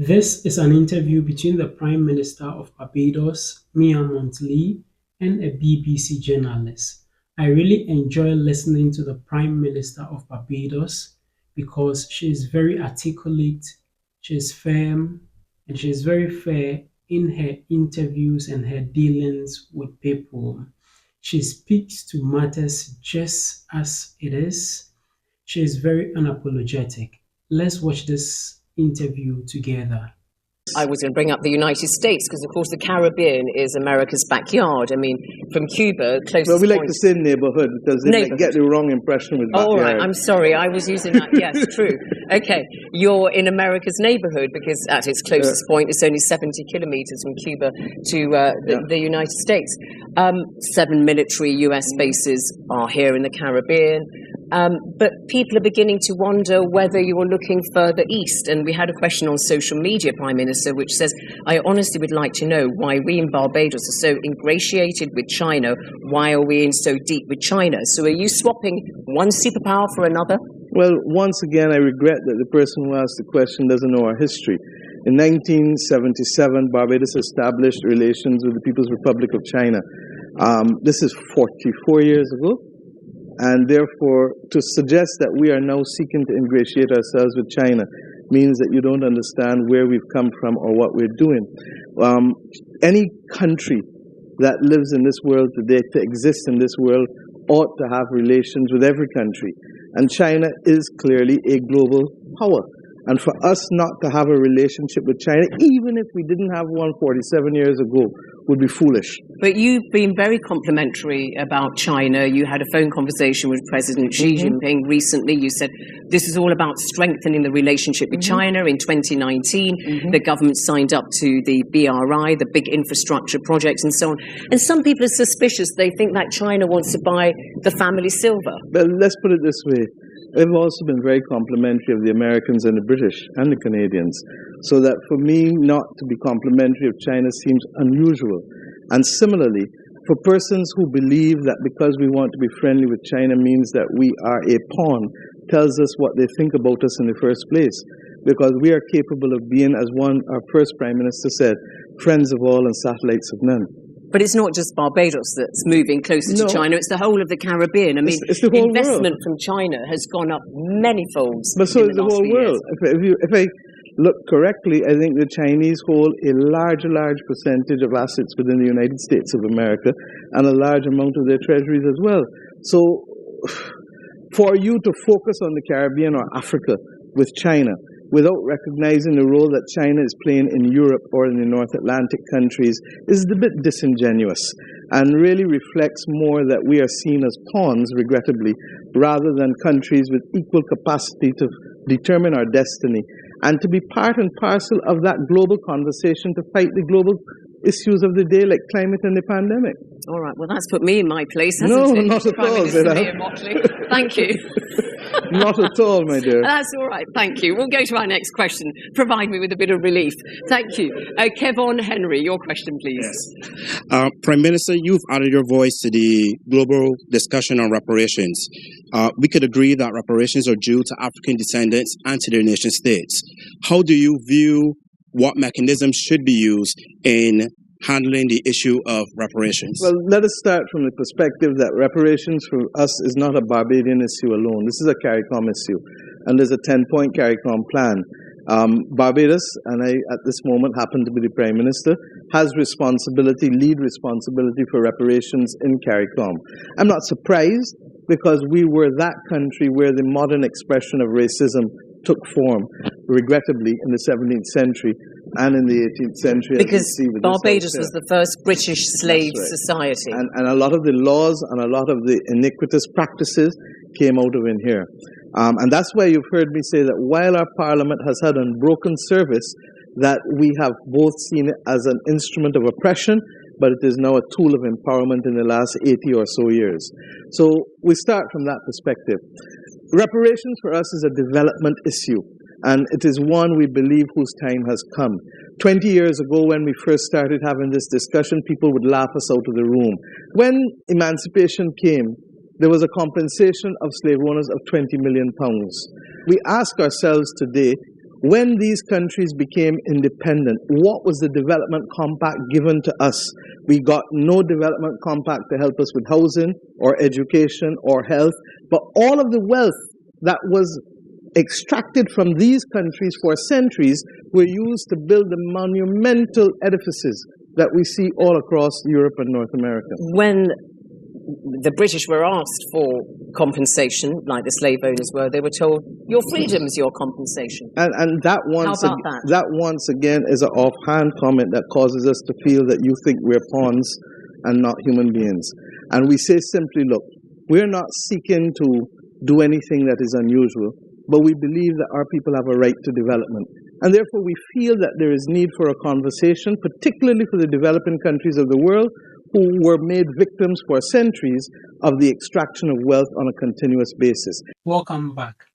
This is an interview between the Prime Minister of Barbados, Mottley, and a BBC journalist. I really enjoy listening to the Prime Minister of Barbados because she is very articulate, she is firm, and she is very fair in her interviews and her dealings with people. She speaks to matters just as it is. She is very unapologetic. Let's watch this interview together. I was going to bring up the United States because, of course, the Caribbean is America's backyard. I mean, from Cuba, closest Well, we like point. to say neighborhood because they might get the wrong impression with backyard. Oh, all right. I'm sorry. I was using that. Yes, true. Okay. You're in America's neighborhood because at its closest point, it's only 70 kilometers from Cuba to the United States. 7 military US bases are here in the Caribbean. But people are beginning to wonder whether you're looking further east. And we had a question on social media, Prime Minister, which says, I honestly would like to know why we in Barbados are so ingratiated with China. Why are we in so deep with China? So are you swapping one superpower for another? Well, once again, I regret that the person who asked the question doesn't know our history. In 1977, Barbados established relations with the People's Republic of China. This is 44 years ago. And therefore, to suggest that we are now seeking to ingratiate ourselves with China means that you don't understand where we've come from or what we're doing. Any country that lives in this world today, to exist in this world, ought to have relations with every country. And China is clearly a global power. And for us not to have a relationship with China, even if we didn't have one 47 years ago, would be foolish. But you've been very complimentary about China. You had a phone conversation with President Xi Jinping recently. You said this is all about strengthening the relationship with China. In 2019, the government signed up to the BRI, the big infrastructure projects and so on. And some people are suspicious. They think that China wants to buy the family silver. Well, let's put it this way. I've also been very complimentary of the Americans and the British and the Canadians. So that for me not to be complimentary of China seems unusual. And similarly, for persons who believe that because we want to be friendly with China means that we are a pawn, tells us what they think about us in the first place. Because we are capable of being, as our first Prime Minister said, friends of all and satellites of none. But it's not just Barbados that's moving closer to China, it's the whole of the Caribbean. I mean, it's the whole investment world. from China has gone up many folds. But so is the whole world. If I look correctly, I think the Chinese hold a large percentage of assets within the United States of America and a large amount of their treasuries as well. So for you to focus on the Caribbean or Africa with China, without recognizing the role that China is playing in Europe or in the North Atlantic countries is a bit disingenuous and really reflects more that we are seen as pawns, regrettably, rather than countries with equal capacity to determine our destiny and to be part and parcel of that global conversation to fight the global issues of the day like climate and the pandemic. All right, well, that's put me in my place, hasn't it? No, not at all. Mottley. Thank you. Not at all, my dear. That's all right, thank you. We'll go to our next question. Provide me with a bit of relief. Thank you. Kevon Henry, your question, please. Yes. Prime Minister, you've added your voice to the global discussion on reparations. We could agree that reparations are due to African descendants and to their nation states. How do you view what mechanisms should be used in handling the issue of reparations? Well, let us start from the perspective that reparations for us is not a Barbadian issue alone. This is a CARICOM issue, and there's a 10-point CARICOM plan. Barbados, and I at this moment happen to be the Prime Minister, has lead responsibility for reparations in CARICOM. I'm not surprised because we were that country where the modern expression of racism took form, regrettably, in the 17th century and in the 18th century. Because Barbados was the first British slave society. And a lot of the laws and a lot of the iniquitous practices came out of in here. And that's why you've heard me say that while our Parliament has had unbroken service, that we have both seen it as an instrument of oppression, but it is now a tool of empowerment in the last 80 or so years. So we start from that perspective. Reparations for us is a development issue, and it is one we believe whose time has come. 20 years ago, when we first started having this discussion, people would laugh us out of the room. When emancipation came, there was a compensation of slave owners of £20 million. We ask ourselves today, When these countries became independent, what was the development compact given to us? We got no development compact to help us with housing or education or health, but all of the wealth that was extracted from these countries for centuries were used to build the monumental edifices that we see all across Europe and North America. When the British were asked for compensation, like the slave owners were, they were told, your freedom's your compensation. And that once, How about that once again is an offhand comment that causes us to feel that you think we're pawns and not human beings. And we say simply, look, we're not seeking to do anything that is unusual, but we believe that our people have a right to development. And therefore we feel that there is need for a conversation, particularly for the developing countries of the world, who were made victims for centuries of the extraction of wealth on a continuous basis. Welcome back.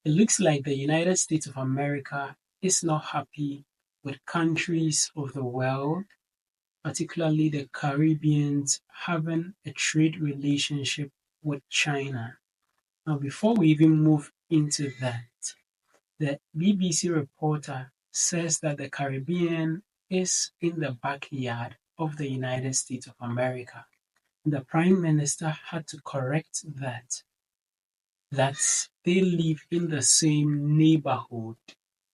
It looks like the United States of America is not happy with countries of the world, particularly the Caribbeans, having a trade relationship with China. Now, before we even move into that, the BBC reporter says that the Caribbean is in the backyard of the United States of America. The Prime Minister had to correct that they live in the same neighborhood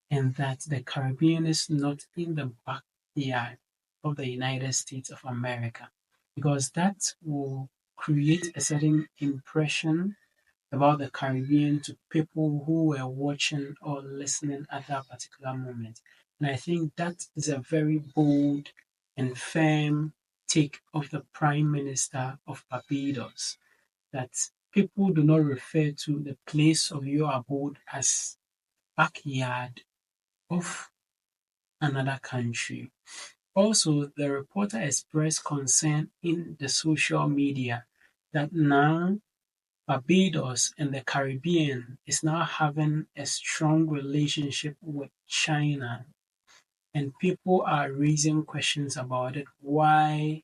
and that the Caribbean is not in the backyard of the United States of America, because that will create a certain impression about the Caribbean to people who were watching or listening at that particular moment. And I think that is a very bold and firm take of the Prime Minister of Barbados, that people do not refer to the place of your abode as backyard of another country. Also, the reporter expressed concern in the social media that now Barbados and the Caribbean is now having a strong relationship with China, and people are raising questions about it, why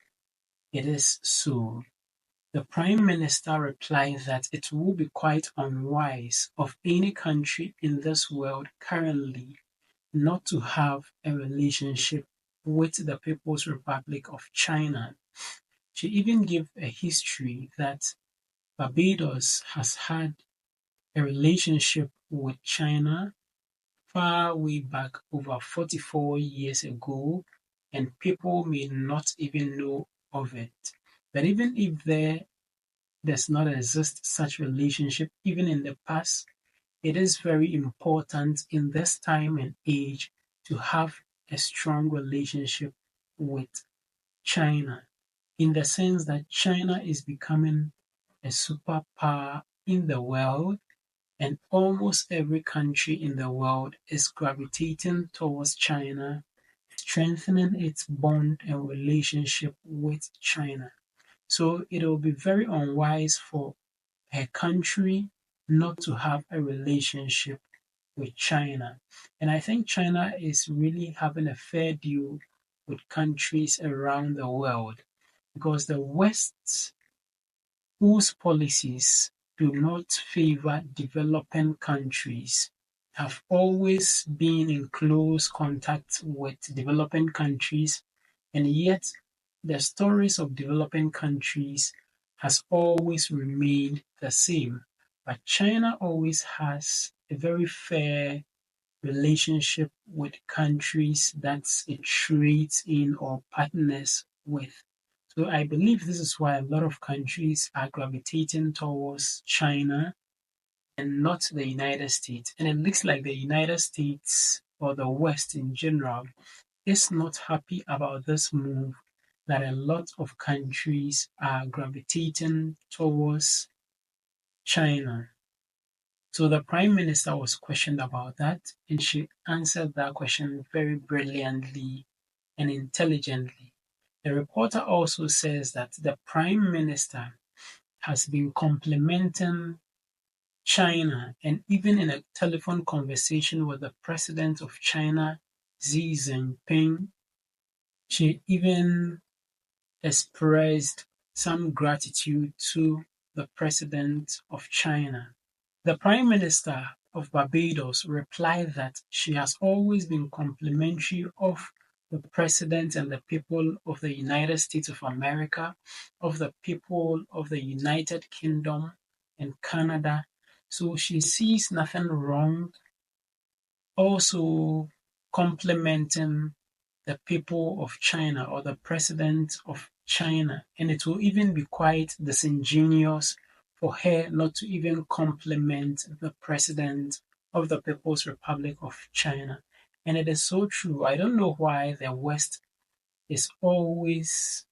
it is so. The Prime Minister replied that it will be quite unwise of any country in this world currently not to have a relationship with the People's Republic of China. She even gave a history that Barbados has had a relationship with China far way back over 44 years ago, and people may not even know of it. But even if there does not exist such relationship, even in the past, it is very important in this time and age to have a strong relationship with China, in the sense that China is becoming a superpower in the world, and almost every country in the world is gravitating towards China, strengthening its bond and relationship with China. So it will be very unwise for a country not to have a relationship with China. And I think China is really having a fair deal with countries around the world, because the West, whose policies do not favor developing countries, have always been in close contact with developing countries, and yet the stories of developing countries has always remained the same. But China always has a very fair relationship with countries that it trades in or partners with. So I believe this is why a lot of countries are gravitating towards China and not the United States. And it looks like the United States, or the West in general, is not happy about this move, that a lot of countries are gravitating towards China. So the Prime Minister was questioned about that, and she answered that question very brilliantly and intelligently. The reporter also says that the Prime Minister has been complimenting China, and even in a telephone conversation with the President of China, Xi Jinping, she even expressed some gratitude to the President of China. The Prime Minister of Barbados replied that she has always been complimentary of the President and the people of the United States of America, of the people of the United Kingdom and Canada. So she sees nothing wrong also complimenting the people of China or the president of China. And it will even be quite disingenuous for her not to even compliment the president of the People's Republic of China. And it is so true. I don't know why the West is always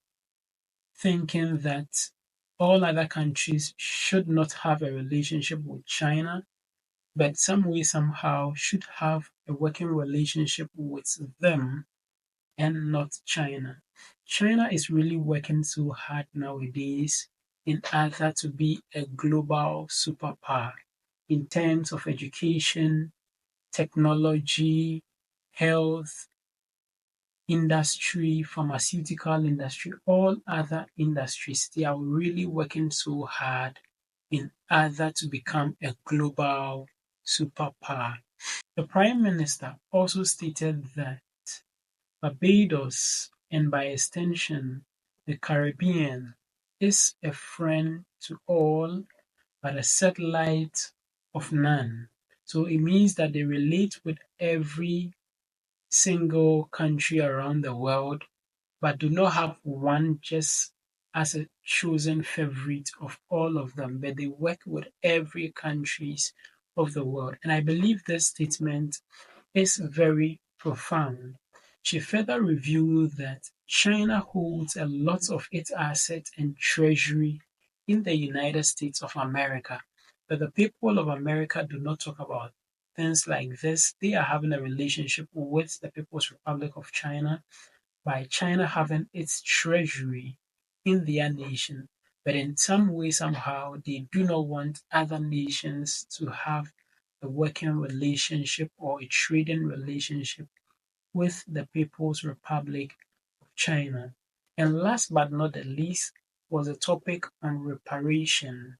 thinking that all other countries should not have a relationship with China, but some way, somehow, should have a working relationship with them and not China. China is really working so hard nowadays in order to be a global superpower in terms of education, technology, health, industry, pharmaceutical industry, all other industries. They are really working so hard in order to become a global superpower. The Prime Minister also stated that Barbados, and by extension the Caribbean, is a friend to all but a satellite of none. So it means that they relate with every single country around the world, but do not have one just as a chosen favorite of all of them, but they work with every countries of the world. And I believe this statement is very profound. She further revealed that China holds a lot of its assets and treasury in the United States of America, but the people of America do not talk about things like this. They are having a relationship with the People's Republic of China by China having its treasury in their nation. But in some way, somehow, they do not want other nations to have a working relationship or a trading relationship with the People's Republic of China. And last but not the least was a topic on reparation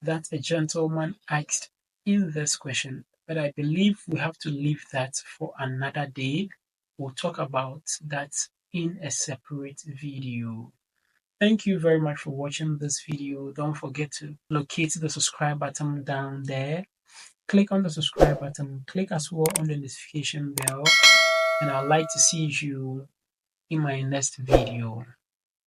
that a gentleman asked in this question. But I believe we have to leave that for another day. We'll talk about that in a separate video. Thank you very much for watching this video. Don't forget to locate the subscribe button down there. Click on the subscribe button, click as well on the notification bell, and I'd like to see you in my next video.